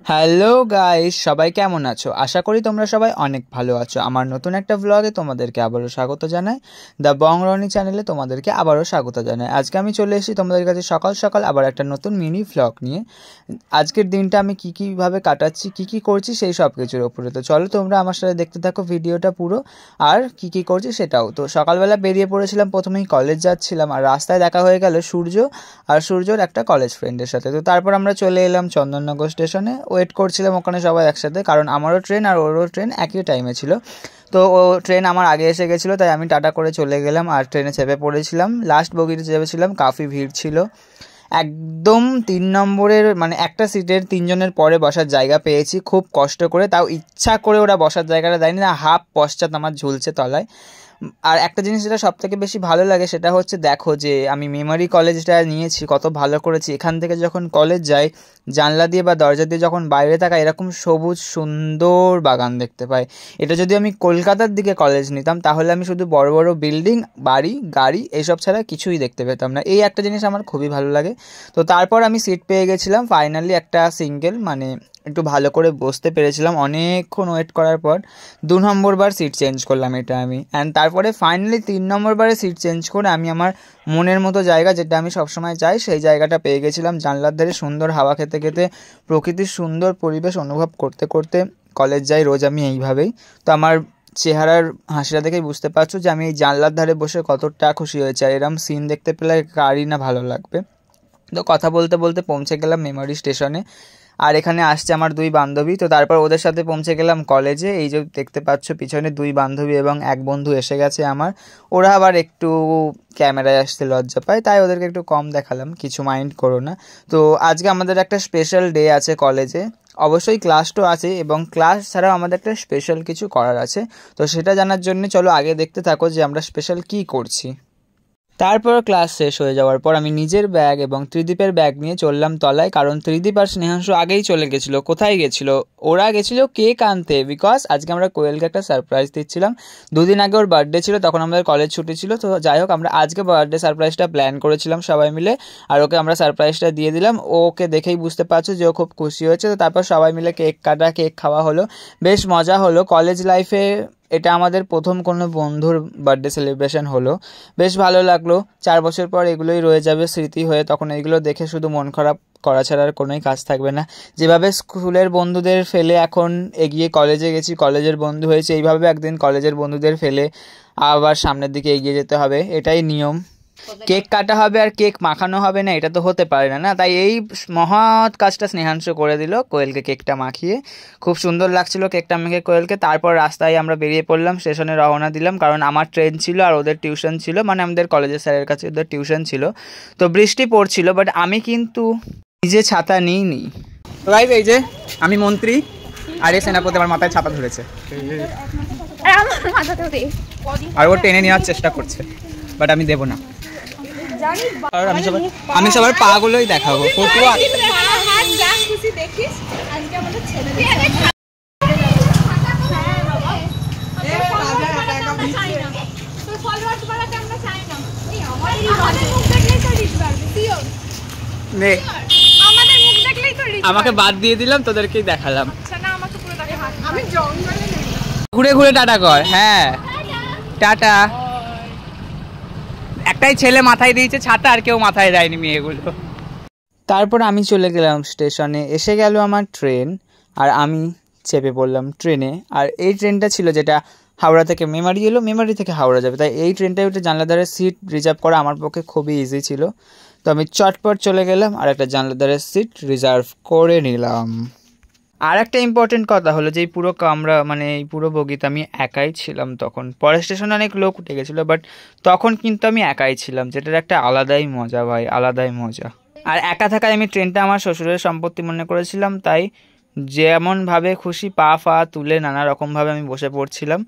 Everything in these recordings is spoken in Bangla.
হ্যালো গাইস, সবাই কেমন আছো? আশা করি তোমরা সবাই অনেক ভালো আছো। আমার নতুন একটা ব্লগে তোমাদেরকে আবারও স্বাগত জানাই। দ্য বং রনি চ্যানেলে তোমাদেরকে আবারও স্বাগত জানাই। আজকে আমি চলে এসেছি তোমাদের কাছে সকাল সকাল আবার একটা নতুন মিনি ব্লগ নিয়ে। আজকের দিনটা আমি কীভাবে কাটাচ্ছি, কী করছি সেই সব কিছুর ওপরে। তো চলো তোমরা আমার সাথে দেখতে থাকো ভিডিওটা পুরো, আর কী করছি সেটাও। তো সকালবেলা বেরিয়ে পড়েছিলাম, প্রথমেই কলেজ যাচ্ছিলাম, আর রাস্তায় দেখা হয়ে গেল সূর্য আর সূর্যর একটা কলেজ ফ্রেন্ডের সাথে। তো তারপর আমরা চলে এলাম চন্দননগর স্টেশনে। ওয়েট করছিলাম ওখানে সবাই একসাথে, কারণ আমারও ট্রেন আর ওরও ট্রেন একই টাইমে ছিল। তো ও ট্রেন আমার আগে এসে গেছিলো, তাই আমি টাটা করে চলে গেলাম আর ট্রেনে চেপে পড়েছিলাম। লাস্ট বগিতে চেপেছিলাম, কাফি ভিড় ছিল। একদম 3 নম্বরের মানে একটা সিটের 3 জনের পরে বসার জায়গা পেয়েছি খুব কষ্ট করে, তাও ইচ্ছা করে ওরা বসার জায়গাটা দেয়নি, না হাফ পশ্চাৎ আমার ঝুলছে তলায়। আর একটা জিনিস যেটা সব থেকে বেশি ভালো লাগে সেটা হচ্ছে, দেখো যে আমি মেমোরি কলেজটা নিয়েছি, কত ভালো করেছি। এখান থেকে যখন কলেজ যাই, জানলা দিয়ে বা দরজা দিয়ে যখন বাইরে থাকা এরকম সবুজ সুন্দর বাগান দেখতে পাই। এটা যদি আমি কলকাতার দিকে কলেজ নিতাম তাহলে আমি শুধু বড় বড় বিল্ডিং, বাড়ি, গাড়ি এসব ছাড়া কিছুই দেখতে পেতাম না। এই একটা জিনিস আমার খুবই ভালো লাগে। তো তারপর আমি সিট পেয়ে গেছিলাম ফাইনালি, একটা সিঙ্গেল, মানে একটু ভালো করে বসতে পেরেছিলাম অনেকক্ষণ ওয়েট করার পর। 2 নম্বর বার সিট চেঞ্জ করলাম এটা আমি, অ্যান্ড তারপরে ফাইনালি 3 নম্বর বারে সিট চেঞ্জ করে আমি আমার মনের মতো জায়গা, যেটা আমি সবসময় চাই, সেই জায়গাটা পেয়ে গেছিলাম। জানলার ধারে সুন্দর হাওয়া খেতে খেতে, প্রকৃতির সুন্দর পরিবেশ অনুভব করতে করতে কলেজ যাই রোজ আমি এইভাবেই। তো আমার চেহারার হাসিটা দেখেই বুঝতে পারছো যে আমি এই জানলার ধারে বসে কতটা খুশি হয়েছি, আর এরম সিন দেখতে পেলে কারই না ভালো লাগবে। তো কথা বলতে বলতে পৌঁছে গেলাম মেমোরি স্টেশনে, আর এখানে আসছে আমার 2 বান্ধবী। তো তারপর ওদের সাথে পৌঁছে গেলাম কলেজে। এই যে দেখতে পাচ্ছ পিছনে 2 বান্ধবী এবং এক বন্ধু এসে গেছে আমার। ওরা আবার একটু ক্যামেরায় আসতে লজ্জা পায়, তাই ওদেরকে একটু কম দেখালাম, কিছু মাইন্ড করো না। তো আজকে আমাদের একটা স্পেশাল ডে আছে কলেজে, অবশ্যই ক্লাসটাও আছে, এবং ক্লাস ছাড়াও আমাদের একটা স্পেশাল কিছু করার আছে। তো সেটা জানার জন্য চলো আগে দেখতে থাকো যে আমরা স্পেশাল কী করছি। তারপর ক্লাস শেষ হয়ে যাওয়ার পর আমি নিজের ব্যাগ এবং ত্রিদীপের ব্যাগ নিয়ে চললাম তলায়, কারণ ত্রিদীপ আর স্নেহাংশু আগেই চলে গেছিলো। কোথায় গেছিলো? ওরা গেছিলো কেক আনতে, বিকজ আজকে আমরা কোয়েলকে একটা সারপ্রাইজ দিচ্ছিলাম। 2 দিন আগে ওর বার্থডে ছিল, তখন আমাদের কলেজ ছুটি ছিল। তো যাই হোক, আমরা আজকে বার্থডে সারপ্রাইজটা প্ল্যান করেছিলাম সবাই মিলে, আর ওকে আমরা সারপ্রাইজটা দিয়ে দিলাম। ওকে দেখেই বুঝতে পারছো যে ও খুব খুশি হয়েছে। তো তারপর সবাই মিলে কেক কাটা, কেক খাওয়া হলো, বেশ মজা হলো। কলেজ লাইফে এটা আমাদের প্রথম কোনো বন্ধুর বার্থডে সেলিব্রেশন হলো, বেশ ভালো লাগলো। 4 বছর পর এগুলোই রয়ে যাবে স্মৃতি হয়ে, তখন এইগুলো দেখে শুধু মন খারাপ করা ছাড়া আর কোনোই কাজ থাকবে না। যেভাবে স্কুলের বন্ধুদের ফেলে এখন এগিয়ে কলেজে গেছি, কলেজের বন্ধু হয়েছে, এইভাবে একদিন কলেজের বন্ধুদের ফেলে আবার সামনের দিকে এগিয়ে যেতে হবে, এটাই নিয়ম। কেক কাটা হবে আর কেক মাখানো হবে না, এটা তো হতে পারে না, না? তাই এই মহৎ কাজটা স্নেহাংশু করে দিল, কোয়েলকে কেকটা মাখিয়ে। খুব সুন্দর লাগছিল কেকটা মেখে কোয়েলকে। তারপর রাস্তায় আমরা বেরিয়ে পড়লাম, স্টেশনে রওনা দিলাম, কারণ আমার ট্রেন ছিল আর ওদের টিউশন ছিল, মানে আমাদের কলেজের স্যারের কাছে ওদের টিউশন ছিল। তো বৃষ্টি পড়ছিল, বাট আমি কিন্তু নিজে ছাতা নিইনি। গাইস, এই যে আমি মন্ত্রী, আর এই সেনাপতি আমার মাথায় ছাতা ধরেছে, আর ও টেনে নেওয়ার চেষ্টা করছে, বাট আমি দেবো না। আমি সবার পা গুলোই দেখাবো, ফটো আমাকে বাদ দিয়ে দিলাম, তোদেরকেই দেখালাম। ঘুরে ঘুরে টাটা কর। হ্যাঁ, টাটা। একটাই ছেলে মাথায় দিয়েছে ছাতা, আর কেউ মাথায় দেয়নি মেয়েগুলো। তারপর আমি চলে গেলাম স্টেশনে, এসে গেল আমার ট্রেন, আর আমি চেপে পড়লাম ট্রেনে। আর এই ট্রেনটা ছিল যেটা হাওড়া থেকে মেমারি এলো, মেমারি থেকে হাওড়া যাবে, তাই এই ট্রেনটায় উঠে জানলা ধারে সিট রিজার্ভ করা আমার পক্ষে খুবই ইজি ছিল। তো আমি চটপট চলে গেলাম আর একটা জানলা ধারে সিট রিজার্ভ করে নিলাম। আর একটা ইম্পর্টেন্ট কথা হলো যে এই পুরো কামরা, মানে এই পুরো বগিতে আমি একাই ছিলাম তখন। পরের স্টেশনে অনেক লোক উঠে গেছিলো, বাট তখন কিন্তু আমি একাই ছিলাম, যেটার একটা আলাদাই মজা ভাই, আলাদাই মজা। আর একা থাকায় আমি ট্রেনটা আমার শ্বশুরের সম্পত্তি মনে করেছিলাম, তাই যেমনভাবে খুশি পা ফা তুলে নানা রকমভাবে আমি বসে পড়ছিলাম।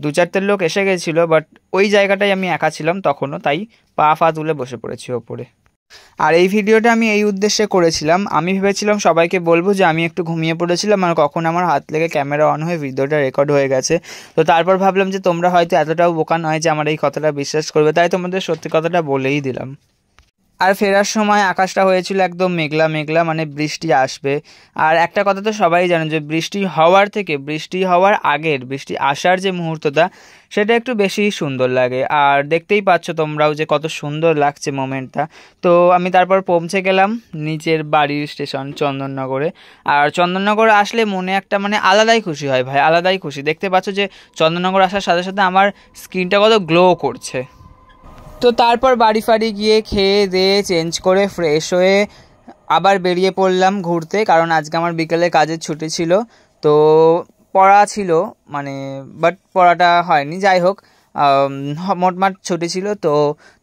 2-4টে লোক এসে গেছিলো, বাট ওই জায়গাটায় আমি একা ছিলাম তখনও, তাই পা ফা তুলে বসে পড়েছি ওপরে। আর এই ভিডিওটা আমি এই উদ্দেশ্যে করেছিলাম, আমি ভেবেছিলাম সবাইকে বলবো যে আমি একটু ঘুমিয়ে পড়েছিলাম, আর কখন আমার হাত লেগে ক্যামেরা অন হয়ে ভিডিওটা রেকর্ড হয়ে গেছে। তো তারপর ভাবলাম যে তোমরা হয়তো এতটাও বোকা নয় যে আমার এই কথাটা বিশ্বাস করবে, তাই তোমাদের সত্যি কথাটা বলেই দিলাম। আর ফেরার সময় আকাশটা হয়েছিল একদম মেঘলা মেঘলা, মানে বৃষ্টি আসবে। আর একটা কথা তো সবাই জানে যে বৃষ্টি হওয়ার থেকে বৃষ্টি হওয়ার আগের বৃষ্টি আসার যে মুহূর্তটা সেটা একটু বেশি সুন্দর লাগে। আর দেখতেই পাচ্ছ তোমরাও যে কত সুন্দর লাগছে মোমেন্টটা। তো আমি তারপর পৌঁছে গেলাম নিচের বাড়ির স্টেশন চন্দননগরে। আর চন্দননগর আসলে মনে একটা মানে আলাদাই খুশি হয় ভাই, আলাদাই খুশি। দেখতে পাচ্ছ যে চন্দননগর আসার সাথে সাথে আমার স্কিনটা কত গ্লো করছে। তো তারপর বাড়ি ফাড়ি গিয়ে খেয়ে দিয়ে চেঞ্জ করে ফ্রেশ হয়ে আবার বেরিয়ে পড়লাম ঘুরতে, কারণ আজকে আমার বিকেলে কাজের ছুটি ছিল। তো পড়া ছিল মানে, বাট পড়াটা হয়নি, যাই হোক মোটমাট ছুটি ছিল। তো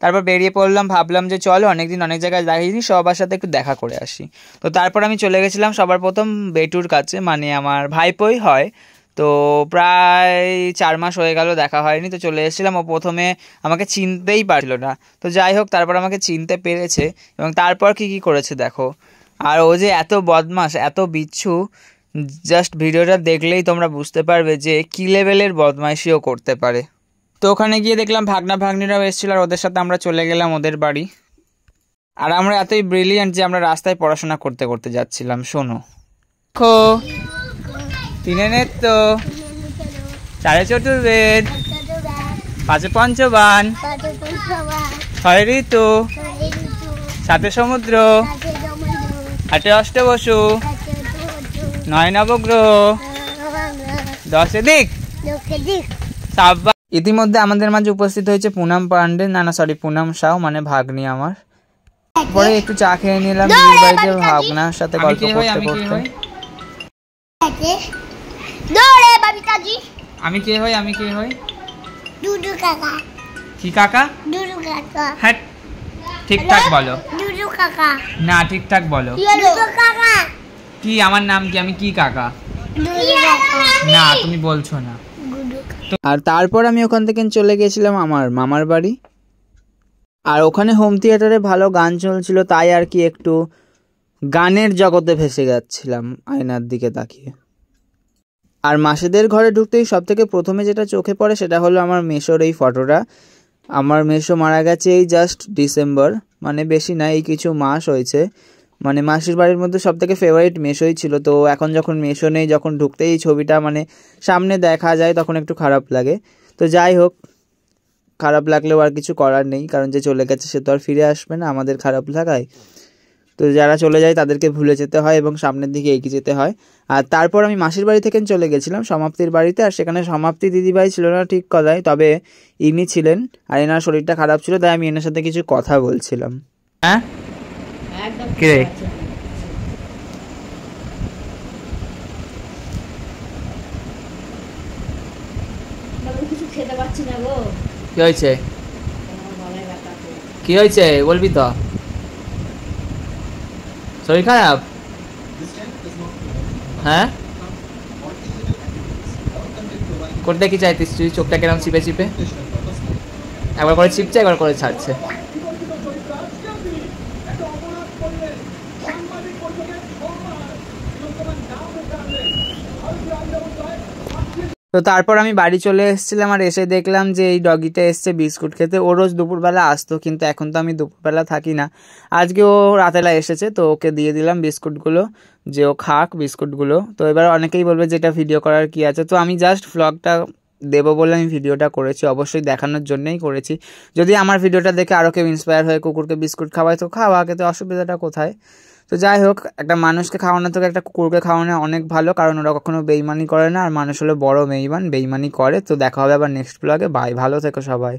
তারপর বেরিয়ে পড়লাম, ভাবলাম যে চলো অনেকদিন অনেক জায়গায় দেখিনি, সবার সাথে একটু দেখা করে আসি। তো তারপর আমি চলে গেছিলাম সবার প্রথম বেটুর কাছে, মানে আমার ভাইপোই হয়। তো প্রায় 4 মাস হয়ে গেল দেখা হয়নি, তো চলে এসেছিলাম। ও প্রথমে আমাকে চিনতেই পারছিল না, তো যাই হোক তারপর আমাকে চিনতে পেরেছে এবং তারপর কি কি করেছে দেখো। আর ও যে এত বদমাশ, এত বিচ্ছু, জাস্ট ভিডিওটা দেখলেই তোমরা বুঝতে পারবে যে কী লেভেলের বদমাইশিও করতে পারে। তো ওখানে গিয়ে দেখলাম ভাগনা ভাগ্নিরাও এসেছিল, আর ওদের সাথে আমরা চলে গেলাম ওদের বাড়ি। আর আমরা এতই ব্রিলিয়ান্ট যে আমরা রাস্তায় পড়াশোনা করতে করতে যাচ্ছিলাম। শোনো, দেখো, 3 নেত্র, 4 চতুর্বেদ, 5 পঞ্চবান, 6 ঋতু, 7 সমুদ্র, 8 অষ্টবসু, 9 নবগ্রহ, 10 দিক। ইতিমধ্যে আমাদের মাঝে উপস্থিত হয়েছে পুনাম পান্ডে, পুনাম সাউ, মানে ভাগ্নি আমার। পরে একটু চা খেয়ে নিলাম বাড়িতে ভাগনার সাথে গল্প করতে করতে। আমি কে হই? আমি কে হই? দুদু কাকা। কি কাকা? দুদু কাকা। হ্যাঁ, ঠিকঠাক বলো। দুদু কাকা। না, ঠিকঠাক বলো। দুদু কাকা। কি আমার নাম কি? আমি কি কাকা? দুদু কাকা। না, তুমি বলছো না। আর তারপর আমি ওখান থেকে চলে গেছিলাম আমার মামার বাড়ি। আর ওখানে হোম থিয়েটারে ভালো গান চলছিল, তাই আর কি একটু গানের জগতে ভেসে যাচ্ছিলাম আয়নার দিকে তাকিয়ে। আর মাসিদের ঘরে ঢুকতেই সব থেকে প্রথমে যেটা চোখে পড়ে সেটা হলো আমার মেসোর এই ফটোটা। আমার মেসো মারা গেছে এই জাস্ট ডিসেম্বর, মানে বেশি না, এই কিছু মাস হয়েছে। মানে মাসির বাড়ির মধ্যে সব থেকে ফেভারিট মেসোই ছিল। তো এখন যখন মেসো নেই, যখন ঢুকতেই এই ছবিটা মানে সামনে দেখা যায়, তখন একটু খারাপ লাগে। তো যাই হোক, খারাপ লাগলেও আর কিছু করার নেই, কারণ যে চলে গেছে সে তো আর ফিরে আসবে না আমাদের খারাপ লাগায়। তো যারা চলে যায় তাদেরকে ভুলে যেতে হয় এবং সামনের দিকে এগিয়ে যেতে হয়। আর তারপর আমি মাসির বাড়ি থেকে চলে গেছিলাম সমাপ্তির বাড়িতে। আর সেখানে সমাপ্তি দিদিভাই ছিল না ঠিক কথাই, তবে ইনি ছিলেন। আর এনার শরীরটা খারাপ ছিল, তাই আমি এনার সাথে কিছু কথা বলছিলাম। হ্যাঁ, কে কি হয়েছে? কি হয়েছে বলবি তো? শরীর খারাপ? হ্যাঁ, করতে কি চাইতিস তুই? চোখটা কেরম চিপে চিপে, একবার করে চিপছে একবার করে ছাড়ছে। তো তারপর আমি বাড়ি চলে এসেছিলাম, আর এসে দেখলাম যে এই ডগিটা এসছে বিস্কুট খেতে। ও রোজ দুপুরবেলা আসতো, কিন্তু এখন তো আমি দুপুরবেলা থাকি না, আজকে ও রাতেলা এসেছে। তো ওকে দিয়ে দিলাম বিস্কুটগুলো, যে ও খাক বিস্কুটগুলো। তো এবার অনেকেই বলবে যে এটা ভিডিও করার কি আছে, তো আমি জাস্ট ভ্লগটা দেবো বলে আমি ভিডিওটা করেছি, অবশ্যই দেখানোর জন্যই করেছি। যদি আমার ভিডিওটা দেখে আরও কেউ ইন্সপায়ার হয়ে কুকুরকে বিস্কুট খাওয়ায় তো খাওয়া, খেতে অসুবিধাটা কোথায়? তো যাই হোক, একটা মানুষকে খাওয়ানো থেকে একটা কুকুরকে খাওয়ানো অনেক ভালো, কারণ ওরা কখনো বেইমানি করে না। আর মানুষ হলো বড় বেইমানি করে। তো দেখা হবে আবার নেক্সট ব্লগে। বাই, ভালো থেকো সবাই।